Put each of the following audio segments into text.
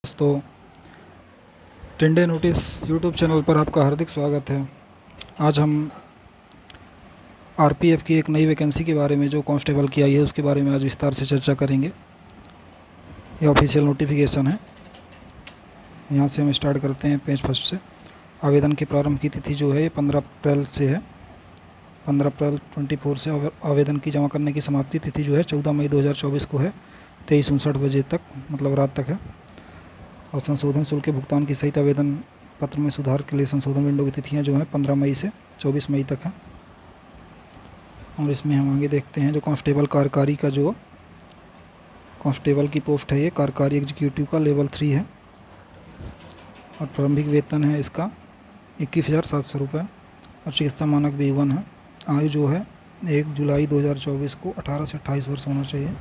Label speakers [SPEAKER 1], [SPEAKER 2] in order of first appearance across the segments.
[SPEAKER 1] दोस्तों, टिंडे notice YouTube channel पर आपका हार्दिक स्वागत है। आज हम आरपीएफ की एक नई वैकेंसी के बारे में जो कांस्टेबल की आई है उसके बारे में आज विस्तार से चर्चा करेंगे। ये ऑफिशियल नोटिफिकेशन है। यहाँ से हम स्टार्ट करते हैं पेज फर्स्ट से। आवेदन की प्रारंभ की तिथि जो है ये 15 अप्रैल से है। 15 अप्रैल 24 से आवेदन की जमा करने की समाप्ति तिथि जो है 14 मई 2024 को है। 23:59 बजे तक, मतलब रात तक है। और संशोधन शुल्क के भुगतान की सहित आवेदन पत्र में सुधार के लिए संशोधन विंडो की तिथियां जो हैं 15 मई से 24 मई तक हैं। और इसमें हम आगे देखते हैं जो कांस्टेबल कार्यकारी का जो कांस्टेबल की पोस्ट है, ये कार्यकारी एग्जीक्यूटिव का लेवल 3 है। और प्रारंभिक वेतन है इसका 21,700 रुपये और चिकित्सा मानक B1 है। आयु जो है 1 जुलाई 2024 को 18 से 28 वर्ष होना चाहिए।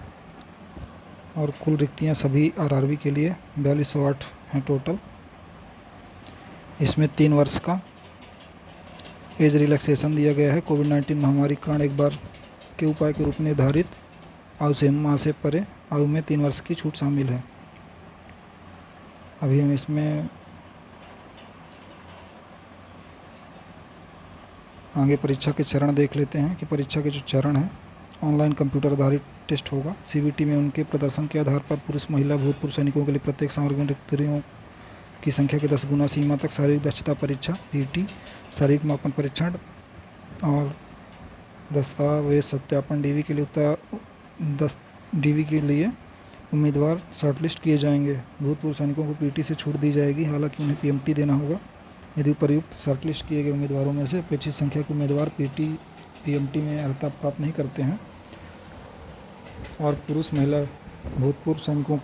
[SPEAKER 1] और कुल रिक्तियाँ सभी आरआरबी के लिए 4208 हैं टोटल। इसमें 3 वर्ष का एज रिलैक्सेशन दिया गया है। कोविड-19 महामारी के कारण एक बार के उपाय के रूप में निर्धारित आयु सीमा से परे आयु में 3 वर्ष की छूट शामिल है। अभी हम इसमें आगे परीक्षा के चरण देख लेते हैं कि परीक्षा के जो चरण हैं, ऑनलाइन कंप्यूटर आधारित टेस्ट होगा। सीबीटी में उनके प्रदर्शन के आधार पर पुरुष महिला भूतपूर्व सैनिकों के लिए प्रत्येक संवर्ग में रिक्तियों की संख्या के 10 गुना सीमा तक शारीरिक दक्षता परीक्षा, पीटी, शारीरिक मापन परीक्षण और दस्तावेज सत्यापन डीवी के लिए उम्मीदवार शॉर्टलिस्ट किए जाएंगे। भूतपूर्व सैनिकों को पीटी से छूट दी जाएगी, हालांकि उन्हें पीएमटी देना होगा। यदि उपर्युक्त शॉर्टलिस्ट किए गए उम्मीदवारों में से अपेक्षित संख्या के उम्मीदवार पीएमटी में अर्हता प्राप्त नहीं करते हैं और पुरुष महिला भूतपूर्व सैनिकों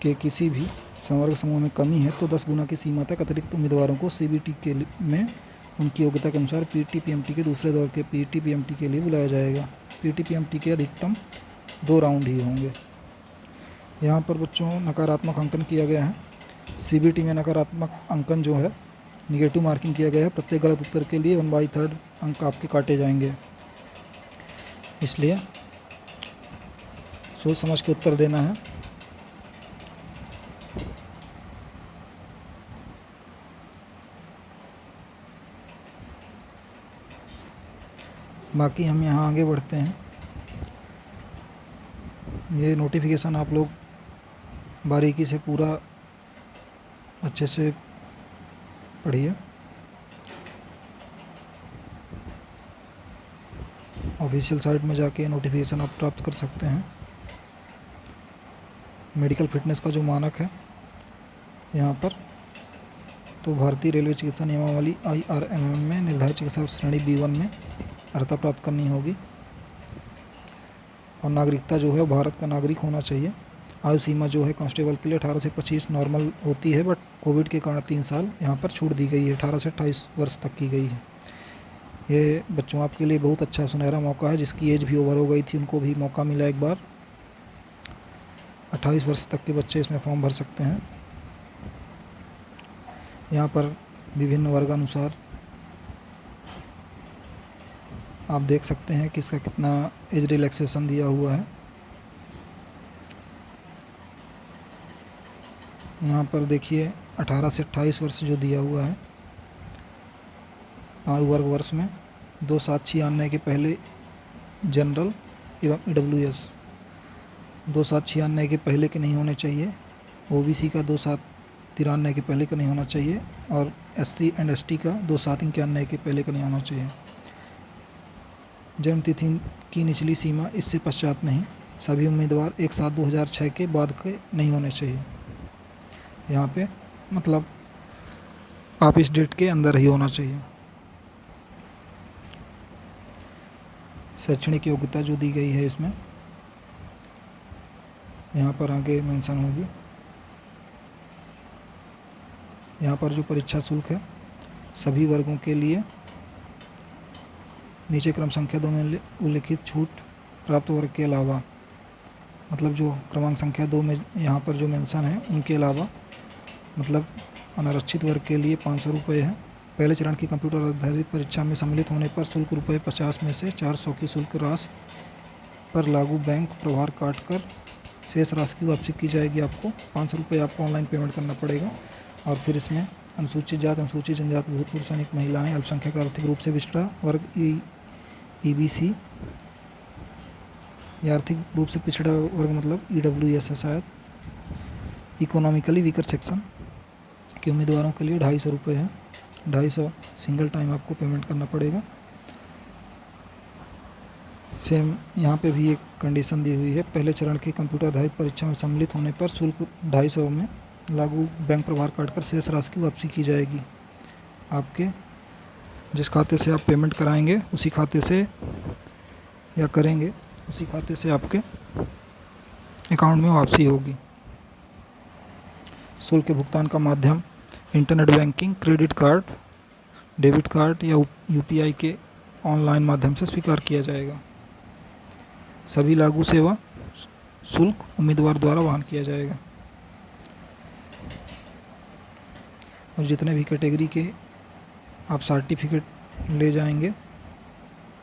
[SPEAKER 1] के किसी भी संवर्ग समूह में कमी है तो 10 गुना की सीमा तक अतिरिक्त उम्मीदवारों को सीबीटी में उनकी योग्यता के अनुसार पीटी पीएमटी के दूसरे दौर के पीटी पीएमटी के लिए बुलाया जाएगा। पीटी पीएमटी के अधिकतम 2 राउंड ही होंगे। यहाँ पर बच्चों नकारात्मक अंकन किया गया है। सीबीटी में नकारात्मक अंकन जो है निगेटिव मार्किंग किया गया है। प्रत्येक गलत उत्तर के लिए 1/3 अंक आपके काटे जाएंगे, इसलिए सोच समझ के उत्तर देना है। बाकी हम यहाँ आगे बढ़ते हैं। ये नोटिफिकेशन आप लोग बारीकी से पूरा अच्छे से पढ़िए। ऑफिशियल साइट में जाके नोटिफिकेशन आप प्राप्त कर सकते हैं। मेडिकल फिटनेस का जो मानक है यहाँ पर, तो भारतीय रेलवे चिकित्सा नियमावली IRMM में निर्धारित चिकित्सा श्रेणी B1 में अर्हता प्राप्त करनी होगी। और नागरिकता जो है भारत का नागरिक होना चाहिए। आयु सीमा जो है कांस्टेबल के लिए 18 से 25 नॉर्मल होती है, बट कोविड के कारण 3 साल यहाँ पर छूट दी गई है, 18 से 28 वर्ष तक की गई है। ये बच्चों आपके लिए बहुत अच्छा सुनहरा मौका है। जिसकी एज भी ओवर हो गई थी उनको भी मौका मिला एक बार। 28 वर्ष तक के बच्चे इसमें फॉर्म भर सकते हैं। यहाँ पर विभिन्न वर्गानुसार आप देख सकते हैं कि इसका कितना एज रिलैक्सेशन दिया हुआ है। यहाँ पर देखिए 18 से 28 वर्ष जो दिया हुआ है आयु वर्ग वर्ष में 2/7/96 के पहले जनरल एवं EWS 2/7/96 के पहले के नहीं होने चाहिए। OBC का 2/7/93 के पहले का नहीं होना चाहिए और SC एंड ST का 2/7/91 के पहले का नहीं होना चाहिए। जन्म तिथि की निचली सीमा इससे पश्चात नहीं। सभी उम्मीदवार 1/7/2006 के बाद के नहीं होने चाहिए। यहाँ पे मतलब आप इस डेट के अंदर ही होना चाहिए। शैक्षणिक योग्यता जो दी गई है इसमें यहाँ पर आगे मेंशन होगी। यहाँ पर जो परीक्षा शुल्क है सभी वर्गों के लिए नीचे क्रम संख्या 2 में उल्लिखित छूट प्राप्त वर्ग के अलावा, मतलब जो क्रमांक संख्या 2 में यहाँ पर जो मेंशन है उनके अलावा, मतलब अनारक्षित वर्ग के लिए 500 रुपये है। पहले चरण की कंप्यूटर आधारित परीक्षा में सम्मिलित होने पर शुल्क ₹50 में से 400 की शुल्क राशि पर लागू बैंक प्रभार काटकर शेष राशि की वापसी की जाएगी। आपको 500 रुपये आपको ऑनलाइन पेमेंट करना पड़ेगा। और फिर इसमें अनुसूचित जाति, अनुसूचित जनजाति, भूतपूर्व सैनिक, महिलाएं, अल्पसंख्यक, आर्थिक रूप से पिछड़ा वर्ग EBC या आर्थिक रूप से पिछड़ा वर्ग मतलब EWS है शायद, इकोनॉमिकली वीकर सेक्शन के उम्मीदवारों के लिए 250 रुपये है। 250 सिंगल टाइम आपको पेमेंट करना पड़ेगा। सेम यहाँ पे भी एक कंडीशन दी हुई है, पहले चरण की कंप्यूटर आधारित परीक्षा में सम्मिलित होने पर शुल्क 250 में लागू बैंक प्रभार काटकर शेष राशि की वापसी की जाएगी। आपके जिस खाते से आप पेमेंट कराएंगे उसी खाते से या करेंगे उसी खाते से आपके अकाउंट में वापसी होगी। शुल्क के भुगतान का माध्यम internet banking, credit card, debit card या UPI के ऑनलाइन माध्यम से स्वीकार किया जाएगा। सभी लागू सेवा शुल्क उम्मीदवार द्वारा वहन किया जाएगा। और जितने भी कैटेगरी के आप सर्टिफिकेट ले जाएंगे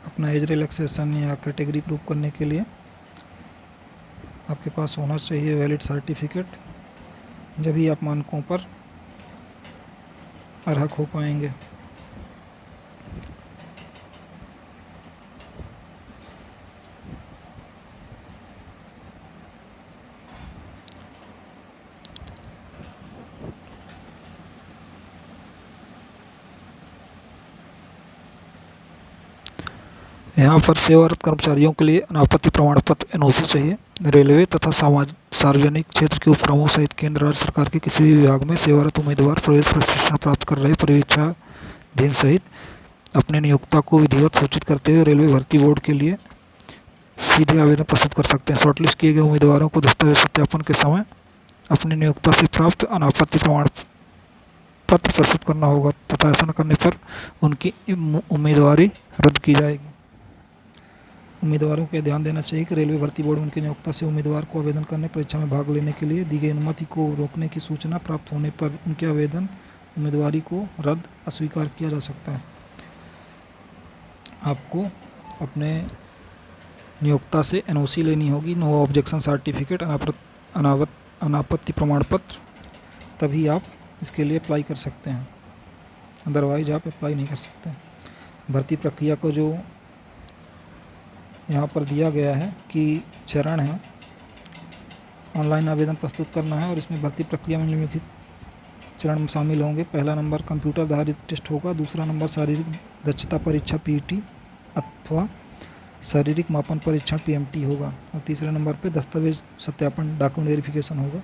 [SPEAKER 1] अपना एज रिलैक्सेशन या कैटेगरी प्रूव करने के लिए, आपके पास होना चाहिए वैलिड सर्टिफिकेट, जब ही आप मानकों पर अर्हक हो पाएंगे। यहाँ पर सेवारत कर्मचारियों के लिए अनापत्ति प्रमाण पत्र NOC चाहिए। रेलवे तथा सार्वजनिक क्षेत्र के उपक्रमों सहित केंद्र राज्य सरकार के किसी भी विभाग में सेवारत उम्मीदवार प्रवेश प्रशिक्षण प्राप्त कर रहे परीक्षाधीन सहित अपने नियोक्ता को विधिवत सूचित करते हुए रेलवे भर्ती बोर्ड के लिए सीधे आवेदन प्रस्तुत कर सकते हैं। शॉर्टलिस्ट किए गए उम्मीदवारों को दस्तावेज सत्यापन के समय अपने नियोक्ता से प्राप्त अनापत्ति प्रमाण पत्र प्रस्तुत करना होगा तथा ऐसा न करने पर उनकी उम्मीदवारी रद्द की जाएगी। उम्मीदवारों को ध्यान देना चाहिए कि रेलवे भर्ती बोर्ड उनके नियोक्ता से उम्मीदवार को आवेदन करने, परीक्षा में भाग लेने के लिए दी गई अनुमति को रोकने की सूचना प्राप्त होने पर उनके आवेदन उम्मीदवारी को रद्द अस्वीकार किया जा सकता है। आपको अपने नियोक्ता से NOC लेनी होगी, नो ऑब्जेक्शन सर्टिफिकेट, अनापत्ति प्रमाण पत्र, तभी आप इसके लिए अप्लाई कर सकते हैं, अदरवाइज आप अप्लाई नहीं कर सकते। भर्ती प्रक्रिया को जो यहाँ पर दिया गया है कि चरण है, ऑनलाइन आवेदन प्रस्तुत करना है और इसमें भर्ती प्रक्रिया में निम्नलिखित चरण शामिल होंगे। पहला नंबर कंप्यूटर आधारित टेस्ट होगा, दूसरा नंबर शारीरिक दक्षता परीक्षा PET अथवा शारीरिक मापन परीक्षण PMT होगा और तीसरे नंबर पे दस्तावेज सत्यापन डॉक्यूमेंट वेरिफिकेशन होगा।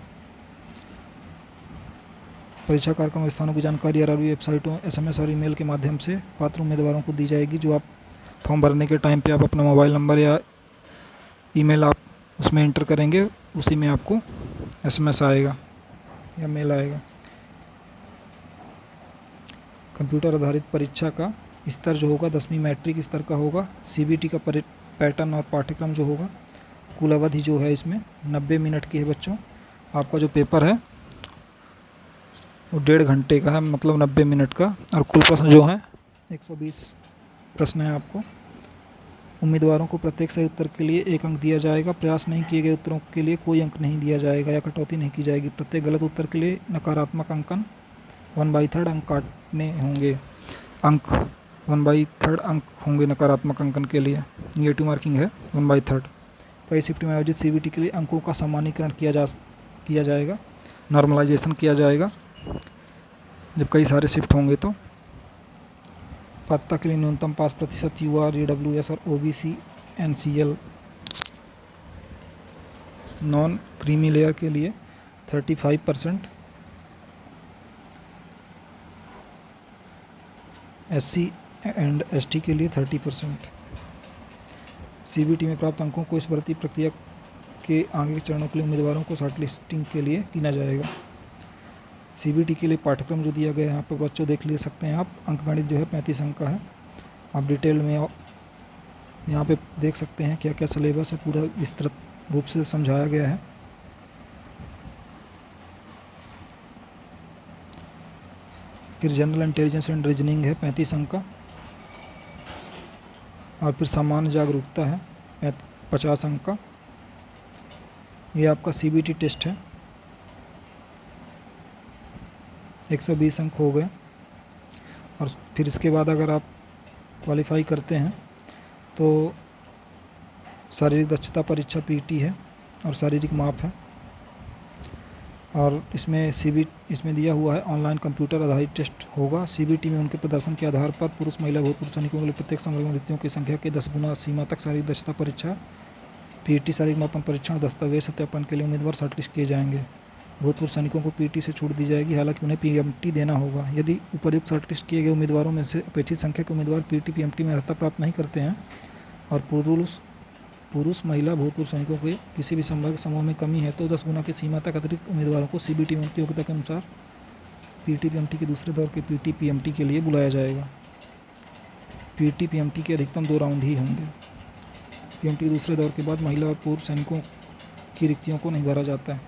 [SPEAKER 1] परीक्षा कार्यक्रम स्थानों की जानकारी RRB वेबसाइटों, SMS और ईमेल के माध्यम से पात्र उम्मीदवारों को दी जाएगी। जो आप फॉर्म भरने के टाइम पे आप अपना मोबाइल नंबर या ईमेल आप उसमें इंटर करेंगे, उसी में आपको SMS आएगा या मेल आएगा। कंप्यूटर आधारित परीक्षा का स्तर जो होगा 10वीं मैट्रिक स्तर का होगा। CBT का पैटर्न और पाठ्यक्रम जो होगा, कुल अवधि जो है इसमें 90 मिनट की है बच्चों। आपका जो पेपर है वो 1.5 घंटे का है, मतलब 90 मिनट का, और कुल प्रश्न जो है 120 प्रश्न है। आपको उम्मीदवारों को प्रत्येक सही उत्तर के लिए 1 अंक दिया जाएगा। प्रयास नहीं किए गए उत्तरों के लिए कोई अंक नहीं दिया जाएगा या कटौती नहीं की जाएगी। प्रत्येक गलत उत्तर के लिए नकारात्मक अंकन 1/3 अंक काटने होंगे। 1/3 अंक होंगे नकारात्मक अंकन के लिए। निगेटिव मार्किंग है 1/3। कई शिफ्ट में आयोजित CBT के लिए अंकों का सामान्यीकरण किया जाएगा, नॉर्मलाइजेशन किया जाएगा जब कई सारे शिफ्ट होंगे। तो पात्रता के लिए न्यूनतम पास प्रतिशत UR, EWS और OBC NCL non creamy layer के लिए 35%, SC एंड ST के लिए 30%। CBT में प्राप्त अंकों को इस भर्ती प्रक्रिया के आगे के चरणों के लिए उम्मीदवारों को शॉर्टलिस्टिंग के लिए गिना जाएगा। CBT के लिए पाठ्यक्रम जो दिया गया है यहाँ पर बच्चों देख ले सकते हैं आप। अंकगणित जो है 35 अंक का है। आप डिटेल में यहाँ पे देख सकते हैं क्या क्या सिलेबस है, पूरा विस्तृत रूप से समझाया गया है। फिर जनरल इंटेलिजेंस एंड रीजनिंग है 35 अंक का, और फिर सामान्य जागरूकता है 50 अंक का, ये आपका CBT टेस्ट है, 120 अंक हो गए। और फिर इसके बाद अगर आप क्वालिफाई करते हैं तो शारीरिक दक्षता परीक्षा PET है और शारीरिक माप है। और इसमें दिया हुआ है ऑनलाइन कंप्यूटर आधारित टेस्ट होगा। CBT में उनके प्रदर्शन के आधार पर पुरुष महिला भूतपूर्व सैनिकों के लिए प्रत्येक संवर्ग में रिक्तियों की संख्या के 10 गुना सीमा तक शारीरिक दक्षता परीक्षा PET शारीरिक मापन परीक्षण दस्तावेज सत्यापन के लिए उम्मीदवार शॉर्टलिस्ट किए जाएंगे। भूतपूर्व सैनिकों को PET से छूट दी जाएगी, हालांकि उन्हें PMT देना होगा। यदि उपर्युक्त शॉर्टलिस्ट किए गए उम्मीदवारों में से अपेक्षित संख्या के उम्मीदवार PET PMT में अर्हता प्राप्त नहीं करते हैं और पुरुष महिला भूतपूर्व सैनिकों के किसी भी संवर्ग समूह में कमी है तो 10 गुना की सीमा तक अतिरिक्त उम्मीदवारों को CBT में उनकी योग्यता के अनुसार PET PMT के दूसरे दौर के PET PMT के लिए बुलाया जाएगा। PET PMT के अधिकतम 2 राउंड ही होंगे। PMT के दूसरे दौर के बाद महिला और पूर्व सैनिकों की रिक्तियों को नहीं भरा जाता है,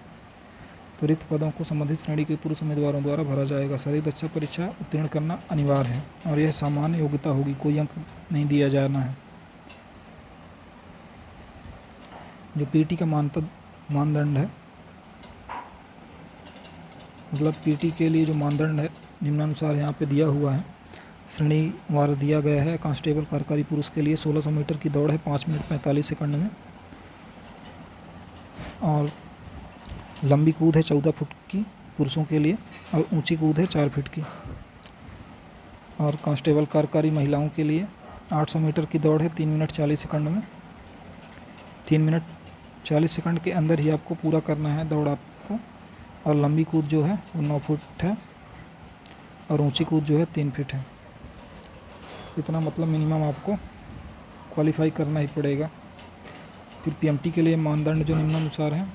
[SPEAKER 1] तो रिक्त पदों को संबंधित श्रेणी के पुरुष उम्मीदवारों द्वारा भरा जाएगा। शारीरिक दक्षता परीक्षा उत्तीर्ण करना अनिवार्य है और यह सामान्य योग्यता होगी, कोई अंक नहीं दिया जाना है। जो PET का मानदंड है, मतलब PET के लिए जो मानदंड है निम्नानुसार यहाँ पे दिया हुआ है, श्रेणीवार दिया गया है। कांस्टेबल कार्यकारी पुरुष के लिए 1600 मीटर की दौड़ है 5 मिनट 45 सेकंड में, और लंबी कूद है 14 फुट की पुरुषों के लिए और ऊंची कूद है 4 फीट की। और कांस्टेबल कार्यकारी महिलाओं के लिए 800 मीटर की दौड़ है 3 मिनट 40 सेकंड में। 3 मिनट 40 सेकंड के अंदर ही आपको पूरा करना है दौड़ आपको। और लंबी कूद जो है वो 9 फुट है और ऊंची कूद जो है 3 फीट है। इतना मतलब मिनिमम आपको क्वालिफाई करना ही पड़ेगा। फिर PMT के लिए मानदंड जो निम्नानुसार हैं।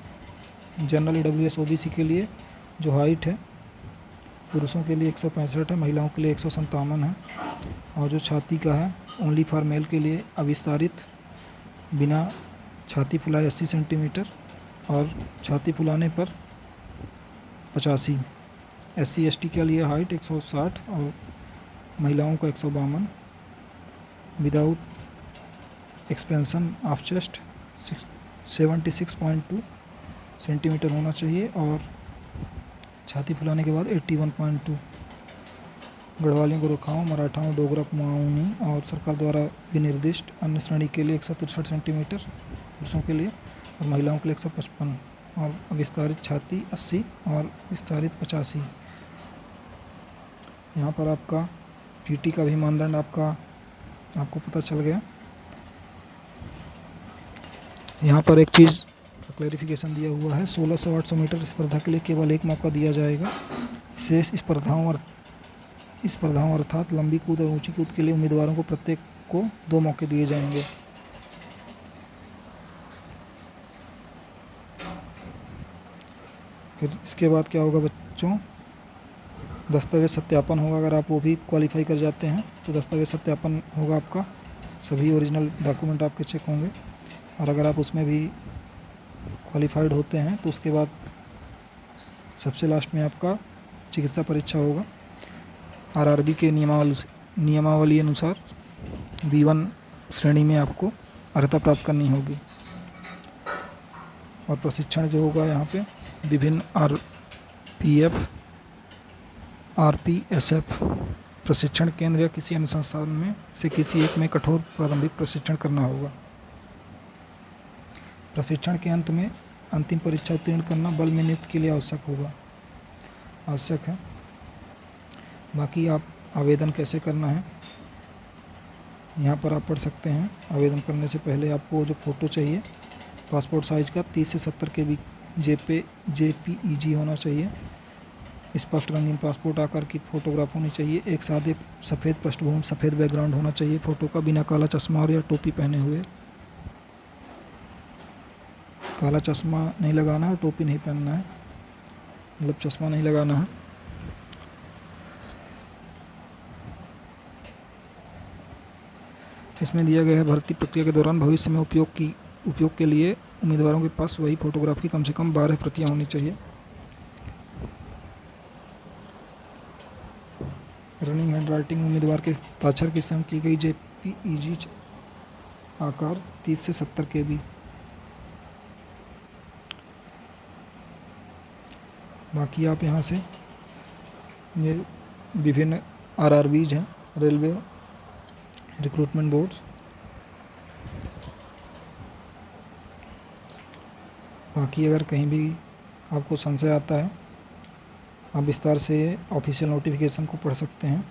[SPEAKER 1] जनरल EWS OBC के लिए जो हाइट है पुरुषों के लिए 165 है, महिलाओं के लिए 157 है। और जो छाती का है ओनली फॉर मेल के लिए अविस्तारित बिना छाती फुलाए 80 सेंटीमीटर और छाती फुलाने पर 85। SC ST के लिए हाइट 160 और महिलाओं का 152। Without expansion of chest 76.2 centimetre होना चाहिए और छाती फुलाने के बाद 81.2। गढ़वालियों, गोरखाओं, मराठाओं, डोगरा, कुमाऊनी और सरकार द्वारा विनिर्दिष्ट अन्य श्रेणी के लिए 163 सेंटीमीटर पुरुषों के लिए और महिलाओं के लिए 155 और विस्तारित छाती 80 और विस्तारित 85। यहाँ पर आपका PET का भी मानदंड आपको पता चल गया। यहाँ पर एक चीज़ का क्लैरिफिकेशन दिया हुआ है। 1600-800 मीटर स्पर्धा के लिए केवल एक मौका दिया जाएगा। शेष स्पर्धाओं अर्थात लंबी कूद और ऊंची कूद के लिए उम्मीदवारों को प्रत्येक को 2 मौके दिए जाएंगे। फिर इसके बाद क्या होगा बच्चों, दस्तावेज सत्यापन होगा। अगर आप वो भी क्वालिफाई कर जाते हैं तो दस्तावेज सत्यापन होगा आपका, सभी ओरिजिनल डॉक्यूमेंट आपके चेक होंगे। और अगर आप उसमें भी क्वालिफाइड होते हैं तो उसके बाद सबसे लास्ट में आपका चिकित्सा परीक्षा होगा। RRB के नियमावली अनुसार B1 श्रेणी में आपको अर्हता प्राप्त करनी होगी। और प्रशिक्षण जो होगा यहाँ पे विभिन्न RPF RPSF प्रशिक्षण केंद्र या किसी अन्य संस्थान में से किसी एक में कठोर प्रारंभिक प्रशिक्षण करना होगा। प्रशिक्षण के अंत में अंतिम परीक्षा उत्तीर्ण करना बल में नियुक्ति के लिए आवश्यक है। बाकी आप आवेदन कैसे करना है यहाँ पर आप पढ़ सकते हैं। आवेदन करने से पहले आपको जो फ़ोटो चाहिए पासपोर्ट साइज़ का 30 से 70 के बीच JPEG होना चाहिए। स्पष्ट रंगीन पासपोर्ट आकार की फ़ोटोग्राफ होनी चाहिए। एक सादे सफ़ेद पृष्ठभूमि सफ़ेद बैकग्राउंड होना चाहिए फ़ोटो का, बिना काला चश्मा और या टोपी पहने हुए। काला चश्मा नहीं लगाना है और टोपी नहीं पहनना है, मतलब चश्मा नहीं लगाना है। इसमें दिया गया है भर्ती प्रक्रिया के दौरान भविष्य में उपयोग के लिए उम्मीदवारों के पास वही फोटोग्राफ की कम से कम 12 प्रतियां होनी चाहिए। रनिंग हैंडराइटिंग उम्मीदवार के हस्ताक्षर के संग की गई JPEG आकार 30 से 70 KB। बाकी आप यहाँ से ये विभिन्न RRBs हैं, रेलवे रिक्रूटमेंट बोर्ड्स। बाकी अगर कहीं भी आपको संशय आता है, आप विस्तार से ऑफिशियल नोटिफिकेशन को पढ़ सकते हैं।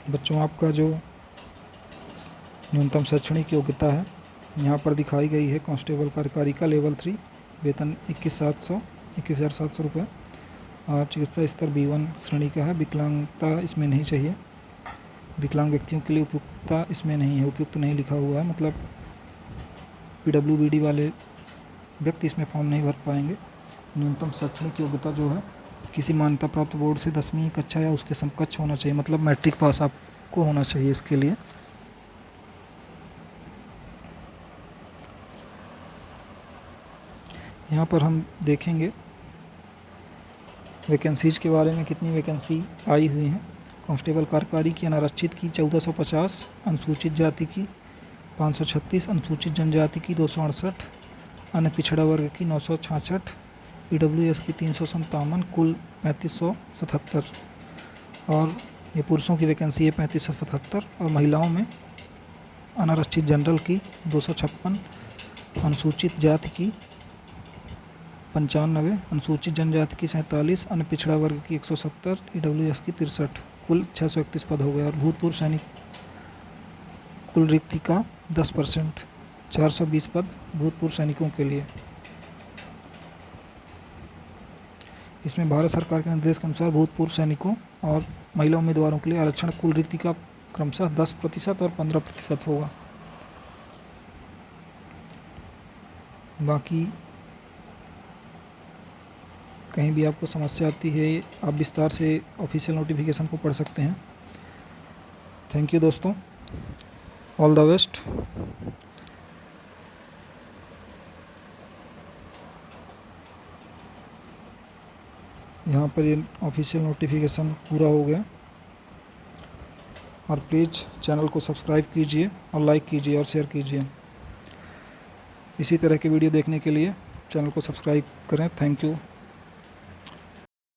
[SPEAKER 1] बच्चों, आपका जो न्यूनतम शैक्षणिक योग्यता है यहाँ पर दिखाई गई है। कांस्टेबल कार्यकारी का लेवल 3, वेतन 21,700 रुपये। चिकित्सा स्तर B1 श्रेणी का है। विकलांगता इसमें नहीं चाहिए। विकलांग व्यक्तियों के लिए उपयुक्तता इसमें नहीं है, उपयुक्त नहीं लिखा हुआ है, मतलब PWBD वाले व्यक्ति इसमें फॉर्म नहीं भर पाएंगे। न्यूनतम शैक्षणिक योग्यता जो है किसी मान्यता प्राप्त बोर्ड से 10वीं कक्षा या उसके समकक्ष होना चाहिए, मतलब मैट्रिक पास आपको होना चाहिए इसके लिए। यहाँ पर हम देखेंगे वैकेंसीज़ के बारे में, कितनी वैकेंसी आई हुई हैं। कांस्टेबल कार्यकारी की अनारक्षित की 1450, अनुसूचित जाति की 536, अनुसूचित जनजाति की 268, अन्य पिछड़ा वर्ग की 966, EWS की 357, कुल 3577। और ये पुरुषों की वैकेंसी है 3577, और महिलाओं में अनारक्षित जनरल की 256, अनुसूचित जाति की 95, अनुसूचित जनजाति की 47, अन्य पिछड़ा वर्ग की 170, EWS की 63, कुल 631 पद हो गए। और भूतपूर्व सैनिक कुल रिक्ति का 10%, 420 पद भूतपूर्व सैनिकों के लिए। इसमें भारत सरकार के निर्देश के अनुसार भूतपूर्व सैनिकों और महिला उम्मीदवारों के लिए आरक्षण कुल रिक्ति का क्रमशः 10% और 15% होगा। बाकी कहीं भी आपको समस्या आती है, आप विस्तार से ऑफिशियल नोटिफिकेशन को पढ़ सकते हैं। थैंक यू दोस्तों, ऑल द बेस्ट। यहाँ पर ये ऑफिशियल नोटिफिकेशन पूरा हो गया, और प्लीज़ चैनल को सब्सक्राइब कीजिए और लाइक कीजिए और शेयर कीजिए। इसी तरह के वीडियो देखने के लिए चैनल को सब्सक्राइब करें। Thank you.